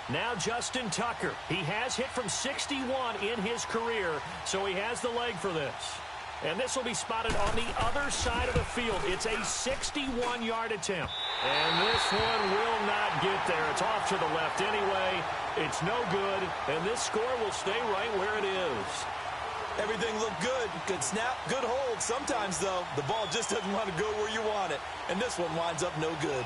Now Justin Tucker. He has hit from 61 in his career, so he has the leg for this. And this will be spotted on the other side of the field. It's a 61-yard attempt. And this one will not get there. It's off to the left anyway. It's no good, and this score will stay right where it is. Everything looked good. Good snap, good hold. Sometimes, though, the ball just doesn't want to go where you want it. And this one winds up no good.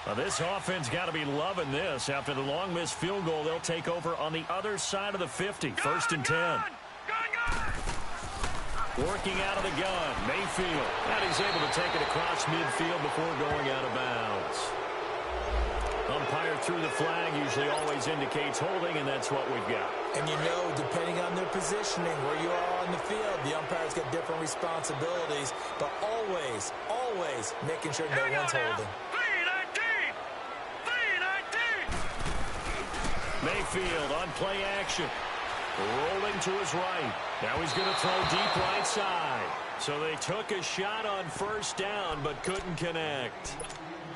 Well, this offense got to be loving this. After the long missed field goal, they'll take over on the other side of the 50. First and 10. Working out of the gun, Mayfield. And he's able to take it across midfield before going out of bounds. Umpire threw the flag, usually always indicates holding, and that's what we've got. And you know, depending on their positioning, where you are on the field, the umpires get different responsibilities, but always, always making sure no one's holding. Mayfield on play action. Rolling to his right. Now he's going to throw deep right side. So they took a shot on first down, but couldn't connect.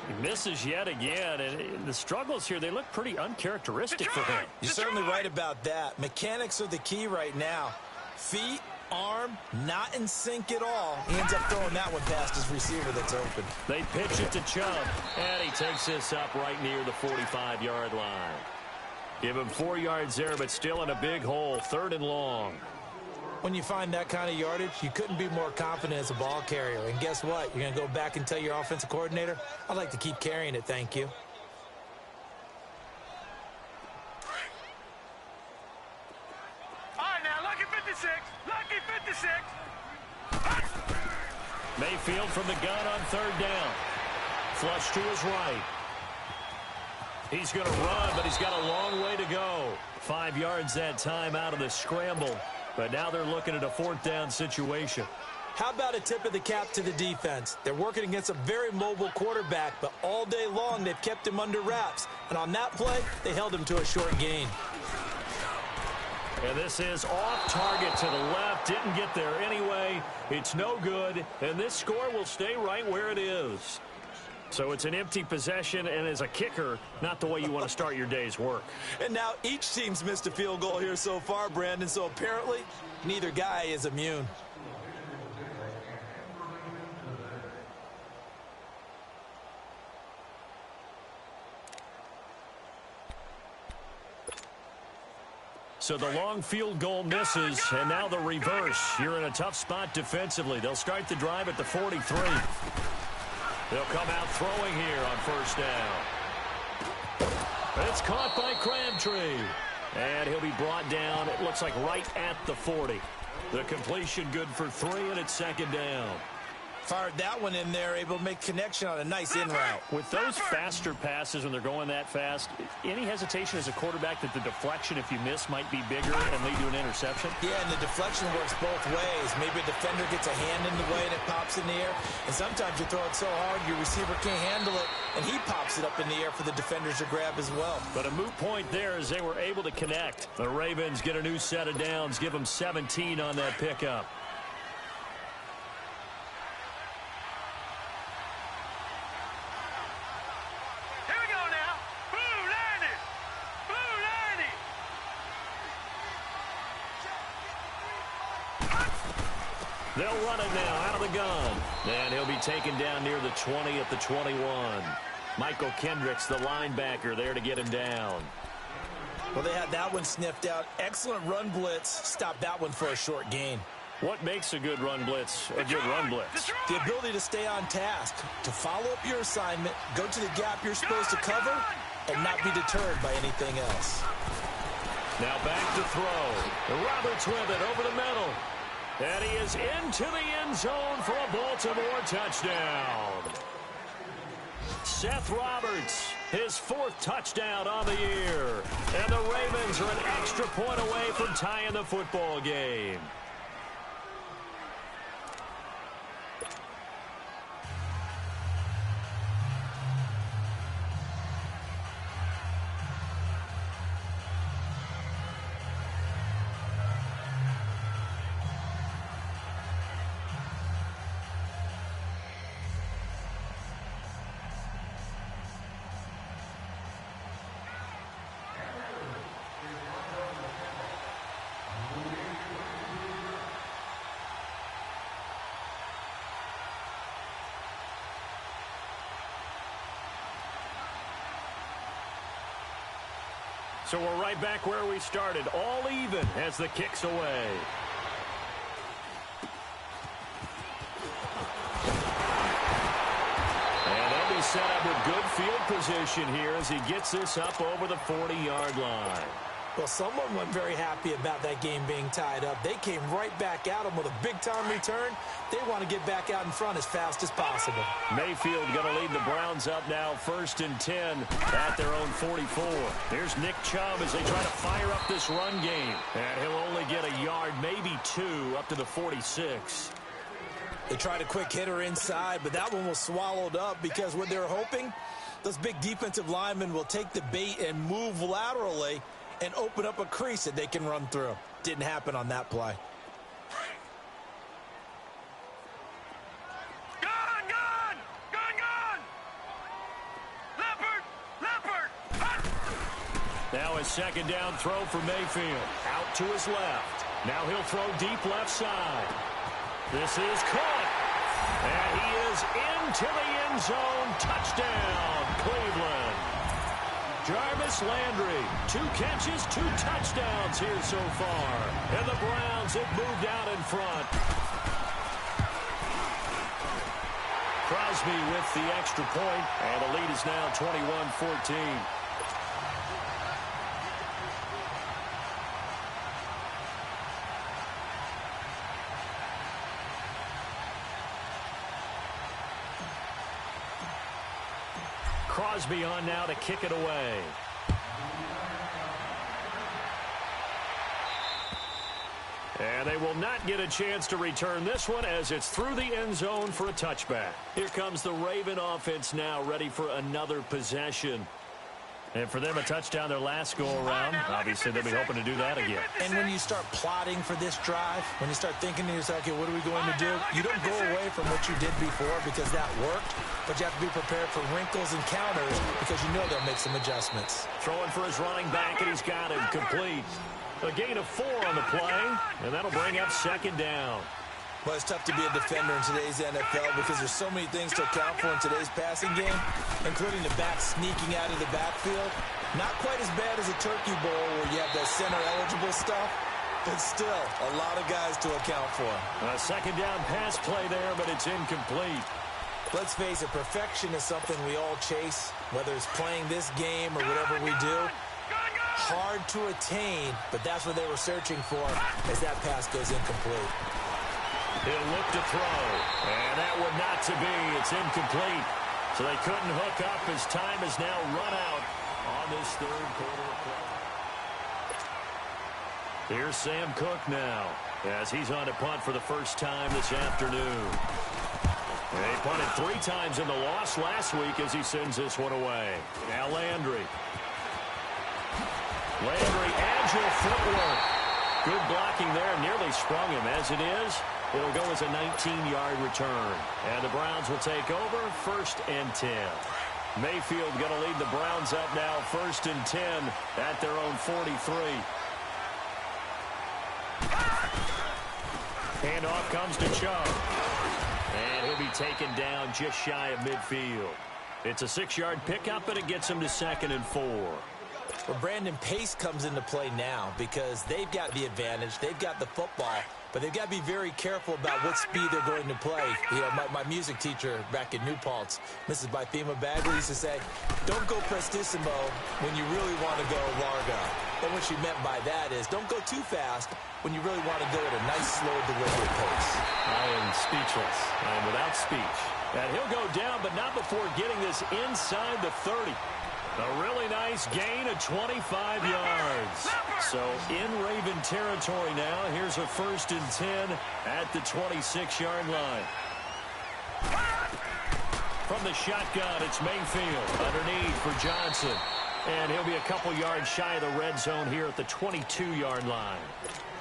He misses yet again, and the struggles here, they look pretty uncharacteristic for him. You're certainly right about that. Mechanics are the key right now. Feet, arm, not in sync at all. He ends up throwing that one past his receiver that's open. They pitch it to Chubb, and he takes this up right near the 45-yard line. Give him 4 yards there, but still in a big hole, 3rd and long. When you find that kind of yardage, you couldn't be more confident as a ball carrier. And guess what? You're going to go back and tell your offensive coordinator, I'd like to keep carrying it, thank you. All right, now, lucky 56. Lucky 56. Mayfield from the gun on 3rd down. Flush to his right. He's going to run, but he's got a long way to go. 5 yards that time out of the scramble. But now they're looking at a 4th down situation. How about a tip of the cap to the defense? They're working against a very mobile quarterback, but all day long they've kept him under wraps. And on that play, they held him to a short gain. And this is off target to the left. Didn't get there anyway. It's no good. And this score will stay right where it is. So it's an empty possession, and as a kicker, not the way you want to start your day's work. And now each team's missed a field goal here so far, Brandon, so apparently neither guy is immune. So the long field goal misses, and now the reverse. You're in a tough spot defensively. They'll start the drive at the 43. They'll come out throwing here on first down. It's caught by Crabtree. And he'll be brought down, it looks like right at the 40. The completion good for 3, and it's 2nd down. Fired that one in there, able to make connection on a nice in route. With those faster passes when they're going that fast, any hesitation as a quarterback that the deflection, if you miss, might be bigger and lead to an interception? Yeah, and the deflection works both ways. Maybe a defender gets a hand in the way and it pops in the air. And sometimes you throw it so hard your receiver can't handle it, and he pops it up in the air for the defenders to grab as well. But a moot point there as they were able to connect. The Ravens get a new set of downs, give them 17 on that pickup. They'll run it now out of the gun. And he'll be taken down near the 20 at the 21. Michael Kendricks, the linebacker, there to get him down. Well, they had that one sniffed out. Excellent run blitz. Stopped that one for a short gain. What makes a good run blitz a good run blitz? The ability to stay on task, to follow up your assignment, go to the gap you're supposed to cover, and not be deterred by anything else. Now back to throw. Roberts with it over the middle. And he is into the end zone for a Baltimore touchdown. Seth Roberts, his 4th touchdown on the year. And the Ravens are an extra point away from tying the football game. So we're right back where we started, all even as the kick's away. And they'll be set up with good field position here as he gets this up over the 40-yard line. Well, someone wasn't very happy about that game being tied up. They came right back at him with a big-time return. They want to get back out in front as fast as possible. Mayfield going to lead the Browns up now, 1st and 10 at their own 44. Here's Nick Chubb as they try to fire up this run game. And he'll only get a yard, maybe 2, up to the 46. They tried a quick hitter inside, but that one was swallowed up because what they're hoping, those big defensive linemen will take the bait and move laterally and open up a crease that they can run through. Didn't happen on that play. Gone, gone! Gone, gone! Leopard! Leopard! Now a 2nd down throw for Mayfield. Out to his left. Now he'll throw deep left side. This is caught. And he is into the end zone. Touchdown, Cleveland. Jarvis Landry, 2 catches, 2 touchdowns here so far. And the Browns have moved out in front. Crosby with the extra point, and the lead is now 21-14. Crosby on now to kick it away. And they will not get a chance to return this one as it's through the end zone for a touchback. Here comes the Raven offense now, ready for another possession. And for them, a touchdown their last go-around. Obviously, they'll be hoping to do that again. And when you start plotting for this drive, when you start thinking to yourself, okay, what are we going to do? You don't go away from what you did before because that worked, but you have to be prepared for wrinkles and counters because you know they'll make some adjustments. Throwing for his running back, and he's got him complete. A gain of 4 on the play, and that'll bring up 2nd down. Well, it's tough to be a defender in today's NFL because there's so many things to account for in today's passing game, including the back sneaking out of the backfield. Not quite as bad as a turkey bowl where you have that center-eligible stuff, but still a lot of guys to account for. A 2nd down pass play there, but it's incomplete. Let's face it, perfection is something we all chase, whether it's playing this game or whatever we do. Hard to attain, but that's what they were searching for as that pass goes incomplete. He'll look to throw, and that one not to be. It's incomplete. So they couldn't hook up as time has now run out on this 3rd quarter of play. Here's Sam Cook now as he's on to punt for the first time this afternoon. He punted 3 times in the loss last week as he sends this one away. Now Landry. Landry, agile footwork. Good blocking there, nearly sprung him. As it is, it'll go as a 19-yard return. And the Browns will take over, 1st and 10. Mayfield going to lead the Browns up now, 1st and 10 at their own 43. Handoff comes to Chubb. And he'll be taken down just shy of midfield. It's a 6-yard pickup, and it gets him to 2nd and 4. Well, Brandon, pace comes into play now because they've got the advantage. They've got the football, but they've got to be very careful about what speed they're going to play. You know, my music teacher back in New Paltz, Mrs. Bythema Bagley, used to say, don't go prestissimo when you really want to go largo. And what she meant by that is don't go too fast when you really want to go at a nice, slow, deliberate pace. I am speechless. I am without speech. And he'll go down, but not before getting this inside the 30. A really nice gain of 25 yards. So in Raven territory now. Here's a 1st and 10 at the 26-yard line. From the shotgun, it's Mayfield underneath for Johnson. And he'll be a couple yards shy of the red zone here at the 22-yard line.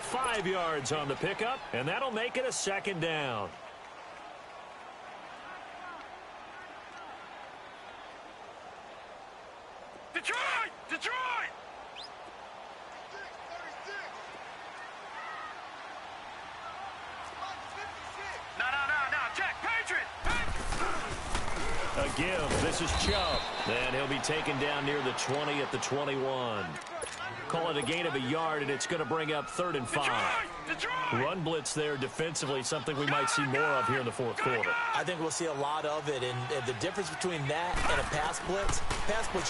5 yards on the pickup, and that'll make it a 2nd down. Detroit! Detroit! No, check, Patriot! A give, this is Chubb. And he'll be taken down near the 20 at the 21. call it a gain of a yard, and it's going to bring up 3rd and 5. Run blitz there defensively, something we might see more of here in the fourth quarter. I think we'll see a lot of it, and the difference between that and a pass blitz,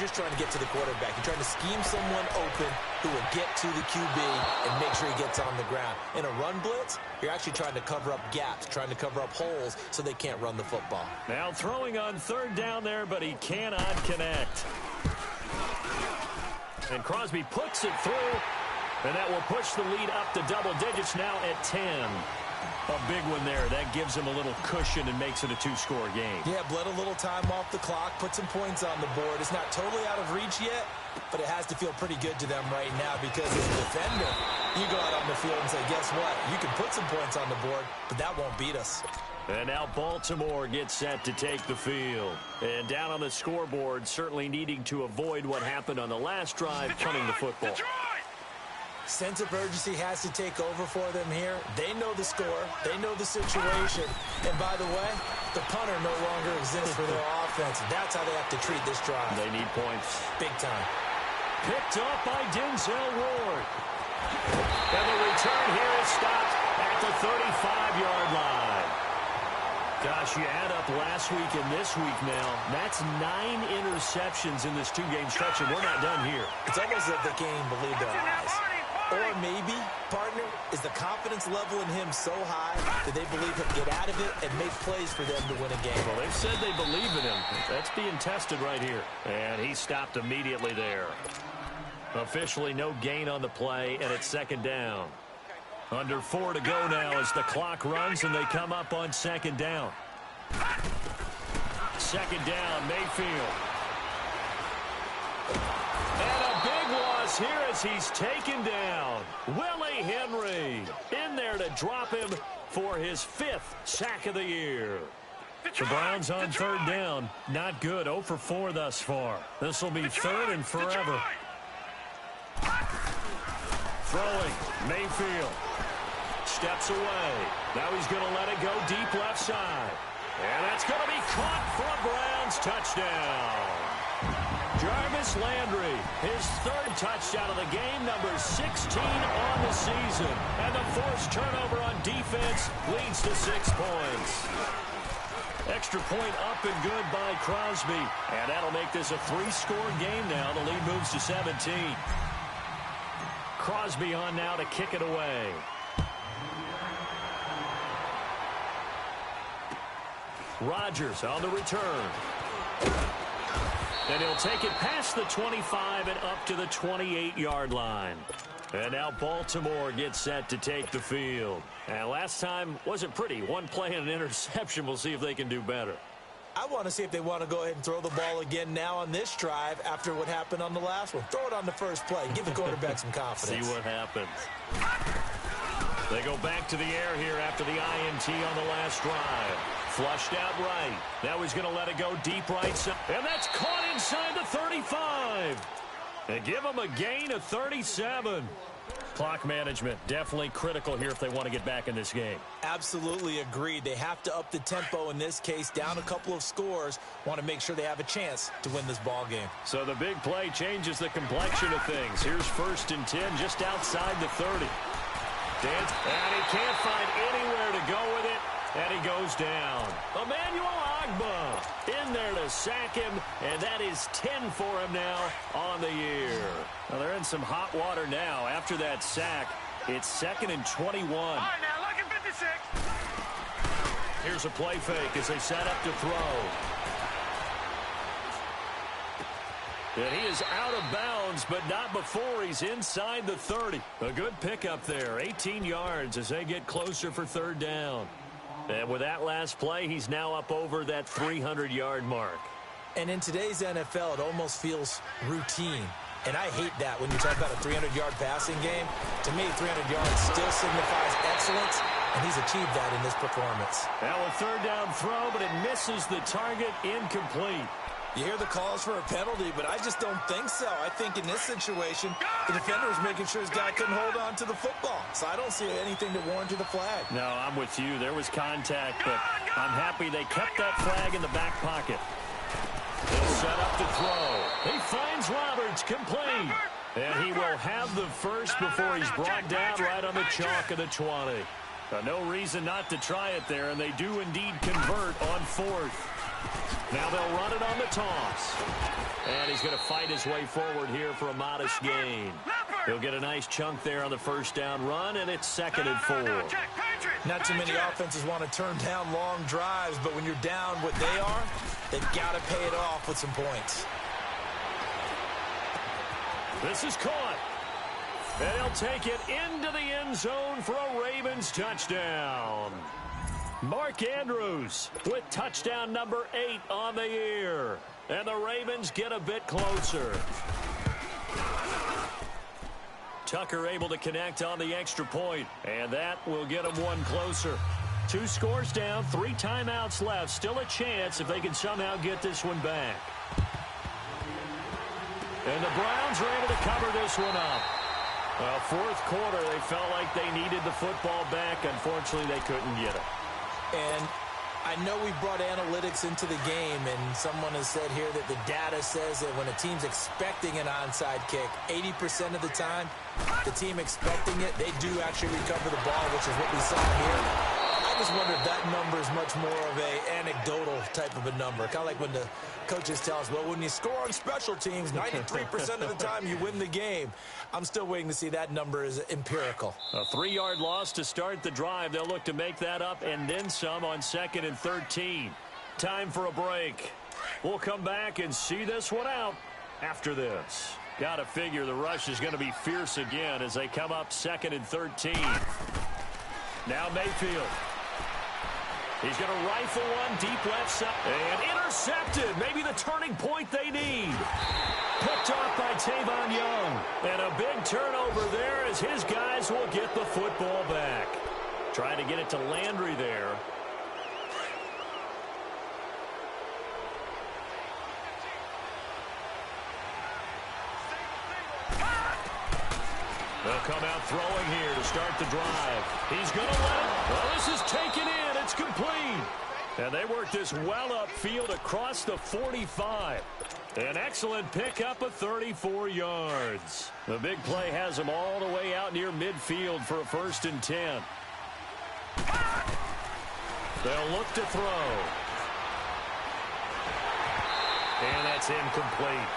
you're trying to get to the quarterback. You're trying to scheme someone open who will get to the QB and make sure he gets on the ground. In a run blitz, you're actually trying to cover up gaps, trying to cover up holes so they can't run the football. Now throwing on 3rd down there, but he cannot connect. And Crosby puts it through, and that will push the lead up to double digits now at 10. A big one there. That gives him a little cushion and makes it a 2-score game. Yeah, bled a little time off the clock, put some points on the board. It's not totally out of reach yet, but it has to feel pretty good to them right now because as a defender, you go out on the field and say, guess what? You can put some points on the board, but that won't beat us. And now Baltimore gets set to take the field. And down on the scoreboard, certainly needing to avoid what happened on the last drive, punting the football. Sense of urgency has to take over for them here. They know the score. They know the situation. And by the way, the punter no longer exists for their offense. That's how they have to treat this drive. They need points. Big time. Picked up by Denzel Ward. And the return here is stopped at the 35-yard line. Gosh, you add up last week and this week now, that's 9 interceptions in this 2-game stretch, and we're not done here. It's almost as if they can't even believe their eyes. Or maybe, partner, is the confidence level in him so high that they believe he'll get out of it and make plays for them to win a game. Well, they've said they believe in him. That's being tested right here. And he stopped immediately there. Officially no gain on the play, and it's 2nd down. Under 4 to go now as the clock runs and they come up on 2nd down. 2nd down, Mayfield. And a big loss here as he's taken down. Willie Henry in there to drop him for his 5th sack of the year. The Browns on 3rd down. Not good. 0 for 4 thus far. This will be 3rd and forever. Throwing, Mayfield. Steps away. Now he's going to let it go deep left side. And that's going to be caught for a Browns touchdown. Jarvis Landry, his 3rd touchdown of the game, number 16 on the season. And the forced turnover on defense leads to 6 points. Extra point up and good by Crosby. And that'll make this a 3-score game now. The lead moves to 17. Crosby on now to kick it away. Rodgers on the return. And he'll take it past the 25 and up to the 28-yard line. And now Baltimore gets set to take the field. And last time wasn't pretty. 1 play and an interception. We'll see if they can do better. I want to see if they want to go ahead and throw the ball again now on this drive after what happened on the last one. Throw it on the first play. Give the quarterback some confidence. See what happens. They go back to the air here after the INT on the last drive. Flushed out right. Now he's going to let it go deep right side. And that's caught inside the 35. And give him a gain of 37. Clock management definitely critical here if they want to get back in this game. Absolutely agreed. They have to up the tempo in this case, down a couple of scores. Want to make sure they have a chance to win this ball game. So the big play changes the complexion of things. Here's 1st and 10 just outside the 30. And he can't find anywhere to go with it. And he goes down. Emmanuel Ogbah in there to sack him, and that is 10 for him now on the year. Well, they're in some hot water now. After that sack, it's 2nd and 21. All right, now, look at 56. Here's a play fake as they set up to throw. And he is out of bounds, but not before he's inside the 30. A good pickup there, 18 yards as they get closer for 3rd down. And with that last play, he's now up over that 300-yard mark. And in today's NFL, it almost feels routine. And I hate that when you talk about a 300-yard passing game. To me, 300 yards still signifies excellence, and he's achieved that in this performance. Now a 3rd down throw, but it misses the target, incomplete. You hear the calls for a penalty, but I just don't think so. I think in this situation, the defender was making sure his guy couldn't hold on to the football. So I don't see anything to warrant the flag. No, I'm with you. There was contact, but I'm happy they kept that flag in the back pocket. They'll set up to throw. He finds Roberts, complete. And he will have the first before he's brought down right on the chalk of the 20. No reason not to try it there, and they do indeed convert on fourth. Now they'll run it on the toss. And he's going to fight his way forward here for a modest gain. He'll get a nice chunk there on the first down run, and it's 2nd and 4. Not too many offenses want to turn down long drives, but when you're down what they are, they've got to pay it off with some points. This is caught. And he'll take it into the end zone for a Ravens touchdown. Mark Andrews with touchdown number 8 on the year. And the Ravens get a bit closer. Tucker able to connect on the extra point, and that will get them one closer. 2 scores down, 3 timeouts left. Still a chance if they can somehow get this one back. And the Browns are able to cover this one up. Well, fourth quarter, they felt like they needed the football back. Unfortunately, they couldn't get it. And I know we brought analytics into the game, and someone has said here that the data says that when a team's expecting an onside kick, 80% of the time, the team expecting it, they do actually recover the ball, which is what we saw here. I just wonder if that number is much more of an anecdotal type of a number. Kind of like when the coaches tell us, well, when you score on special teams, 93% of the time you win the game. I'm still waiting to see that number is empirical. A 3-yard loss to start the drive. They'll look to make that up and then some on 2nd and 13. Time for a break. We'll come back and see this one out after this. Got to figure the rush is going to be fierce again as they come up 2nd and 13. Now Mayfield. He's going to rifle one deep left side. And intercepted. Maybe the turning point they need. Picked off by Tavon Young. And a big turnover there as his guys will get the football back. Trying to get it to Landry there. They'll come out throwing here to start the drive. He's going to let it. Well, this is taken in. It's complete. And they work this well upfield across the 45. An excellent pickup of 34 yards. The big play has them all the way out near midfield for a 1st and 10. They'll look to throw. And that's incomplete.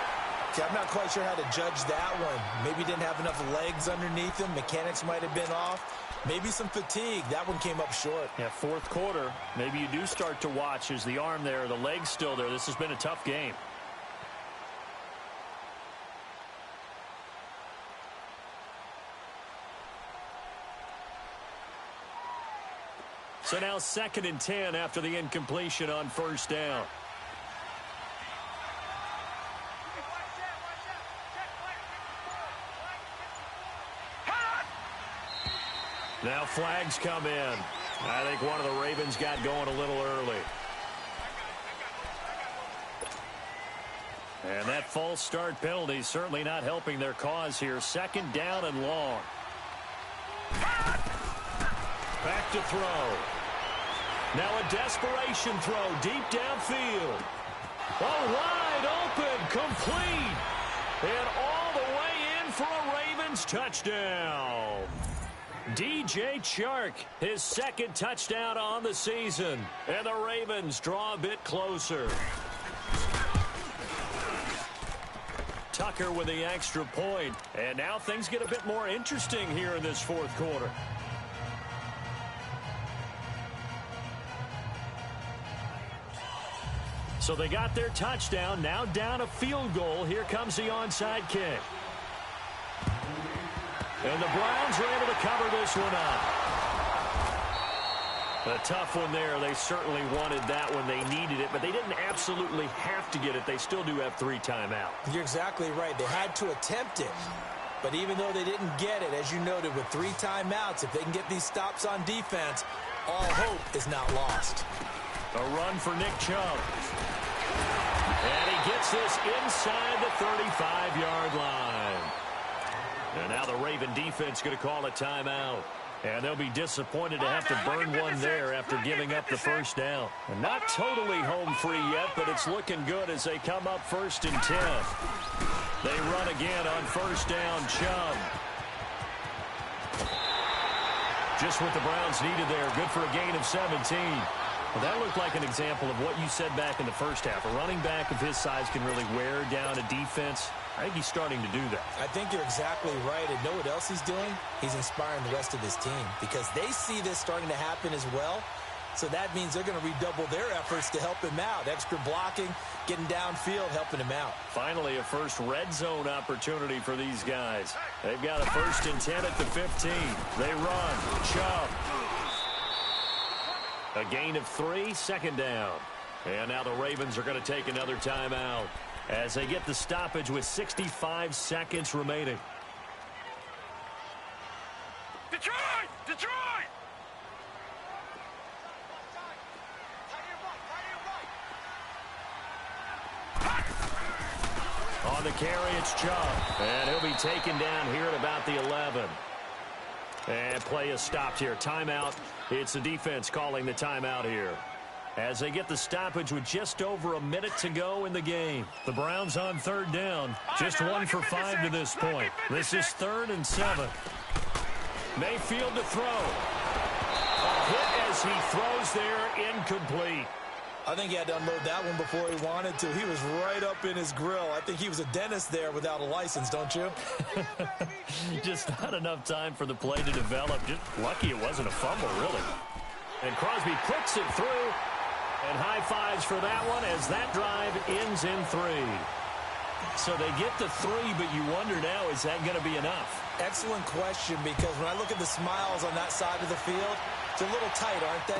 I'm not quite sure how to judge that one. Maybe didn't have enough legs underneath him. Mechanics might have been off. Maybe some fatigue. That one came up short. Yeah, fourth quarter. Maybe you do start to watch. Is the arm there, the leg's still there. This has been a tough game. So now 2nd and 10 after the incompletion on 1st down. Now flags come in. I think one of the Ravens got going a little early. And that false start penalty is certainly not helping their cause here. 2nd down and long. Back to throw. Now a desperation throw deep downfield. Oh, wide open, complete. And all the way in for a Ravens touchdown. DJ Chark, his 2nd touchdown on the season. And the Ravens draw a bit closer. Tucker with the extra point. And now things get a bit more interesting here in this fourth quarter. So they got their touchdown. Now down a field goal. Here comes the onside kick. And the Browns are able to cover this one up. A tough one there. They certainly wanted that one. They needed it, but they didn't absolutely have to get it. They still do have 3 timeouts. You're exactly right. They had to attempt it. But even though they didn't get it, as you noted, with 3 timeouts, if they can get these stops on defense, all hope is not lost. A run for Nick Chubb. And he gets this inside the 35-yard line. And now the Raven defense going to call a timeout. And they'll be disappointed to have to burn one there after giving up the 1st down. And not totally home free yet, but it's looking good as they come up 1st and 10. They run again on first down. Chubb. Just what the Browns needed there. Good for a gain of 17. Well, that looked like an example of what you said back in the first half. A running back of his size can really wear down a defense. I think he's starting to do that. I think you're exactly right. And know what else he's doing? He's inspiring the rest of his team because they see this starting to happen as well. So that means they're going to redouble their efforts to help him out. Extra blocking, getting downfield, helping him out. Finally, a first red zone opportunity for these guys. They've got a 1st and 10 at the 15. They run. Chubb. A gain of 3, 2nd down. And now the Ravens are going to take another timeout as they get the stoppage with 65 seconds remaining. Detroit! Detroit! On the carry, it's Chubb. And he'll be taken down here at about the 11. And play is stopped here. Timeout. It's the defense calling the timeout here as they get the stoppage with just over a minute to go in the game. The Browns on 3rd down. Just 1 for 5 to this point. This is 3rd and 7. Mayfield to throw. A hit as he throws there, incomplete. I think he had to unload that one before he wanted to. He was right up in his grill. I think he was a dentist there without a license, don't you? Just not enough time for the play to develop. Just lucky it wasn't a fumble, really. And Crosby puts it through. And high fives for that one as that drive ends in 3. So they get the 3, but you wonder now, is that going to be enough? Excellent question, because when I look at the smiles on that side of the field, they're a little tight, aren't they?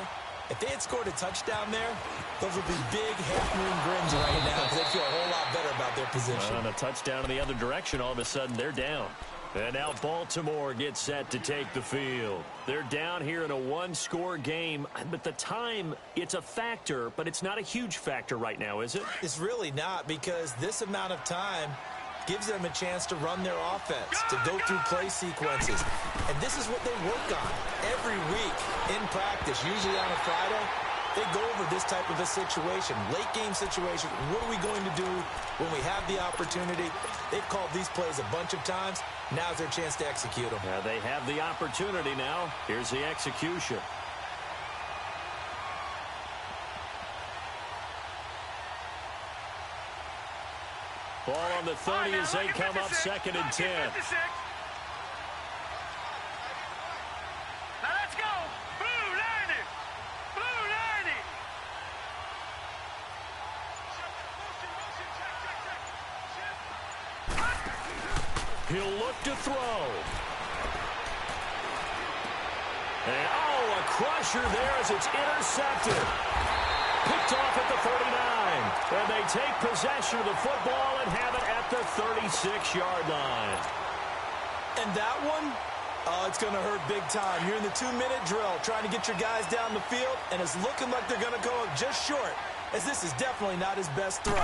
If they had scored a touchdown there, those would be big half-moon grins right now because they feel a whole lot better about their position. On a touchdown in the other direction, all of a sudden they're down. And now Baltimore gets set to take the field. They're down here in a 1-score game, but the time, it's a factor, but it's not a huge factor right now, is it? It's really not, because this amount of time gives them a chance to run their offense, to go through play sequences. And this is what they work on every week in practice, usually on a Friday. They go over this type of a situation, late game situation. What are we going to do when we have the opportunity? They've called these plays a bunch of times. Now's their chance to execute them. They have the opportunity now. Here's the execution. Ball on the 30 as they come up 2nd and 10. Now let's go. Blue 90. Blue 90. He'll look to throw. And, a crusher there as it's intercepted. Picked off at the 39. And they take possession of the football and have it at the 36-yard line. And that one, it's going to hurt big time. You're in the 2-minute drill trying to get your guys down the field, and it's looking like they're going to go just short, as this is definitely not his best throw.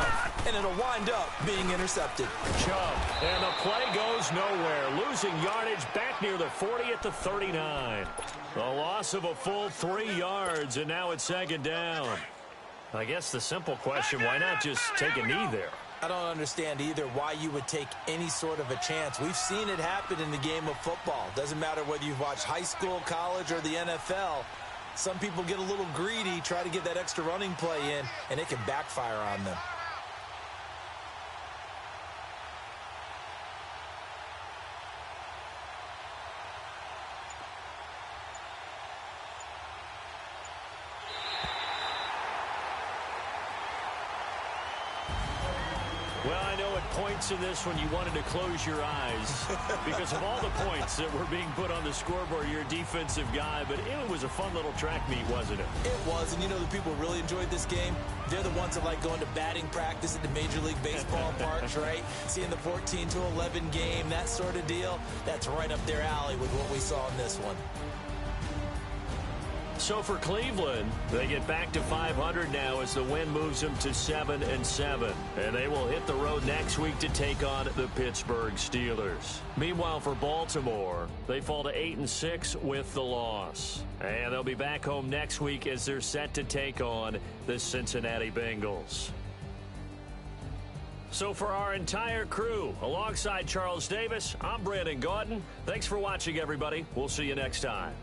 And it'll wind up being intercepted. Chubb, and the play goes nowhere. Losing yardage back near the 40 at the 39. The loss of a full 3 yards, and now it's 2nd down. I guess the simple question, why not just take a knee there? I don't understand either why you would take any sort of a chance. We've seen it happen in the game of football. Doesn't matter whether you've watched high school, college, or the NFL. Some people get a little greedy, try to get that extra running play in, and it can backfire on them. Well, I know at points in this when you wanted to close your eyes because of all the points that were being put on the scoreboard. You're a defensive guy, but it was a fun little track meet, wasn't it? It was, and you know the people really enjoyed this game? They're the ones that like going to batting practice at the Major League Baseball parks, right? Seeing the 14-11 game, that sort of deal. That's right up their alley with what we saw in this one. So for Cleveland, they get back to 500 now as the win moves them to 7-7. And they will hit the road next week to take on the Pittsburgh Steelers. Meanwhile, for Baltimore, they fall to 8-6 with the loss. And they'll be back home next week as they're set to take on the Cincinnati Bengals. So for our entire crew, alongside Charles Davis, I'm Brandon Gaudin. Thanks for watching, everybody. We'll see you next time.